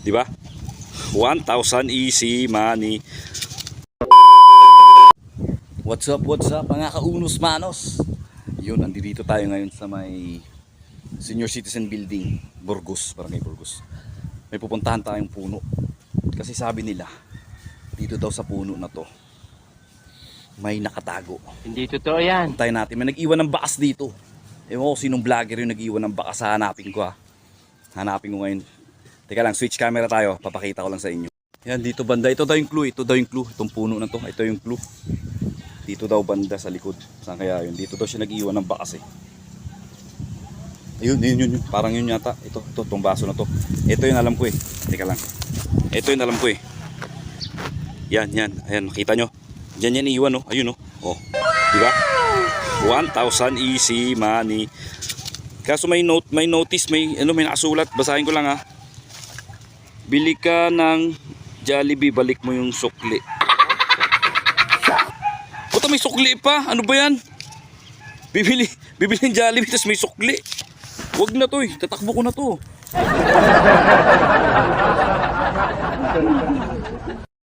Di ba? 1,000 easy money. What's up mga kaunos manos? Yun, andito tayo ngayon sa may Senior Citizen Building, Burgos, Barangay Burgos. May pupuntahan tayong puno. Kasi sabi nila, dito daw sa puno na to, may nakatago. Hindi totoo yan. Puntahan natin, may nag-iwan ng bakas dito. Ewan ko sinong vlogger yung nag-iwan ng bakas, hanapin ko ha. Hanapin ko ngayon. Teka lang, switch camera tayo, papakita ko lang sa inyo. Yan, dito banda, ito daw yung clue, itong puno na to, ito yung clue. Dito daw banda sa likod. Saan kaya yun? Dito daw siya nag-iwan ng bakas eh. Ayun, yun. Parang yun yata. Itong baso na to. Ito yung alam ko eh. Teka lang. Ito yung alam ko eh. Yan. Ayan, makita nyo. Diyan yan iwan oh. Ayun oh. Oh. Diba? 1,000 easy money. Kaso may notice, may nakasulat. Basahin ko lang ha. Bili ka ng Jollibee, balik mo yung sukli. Puta, may sukli pa. Ano ba yan? Bibili ng Jollibee tapos may sukli. Wag na to eh. Tatakbo ko na to.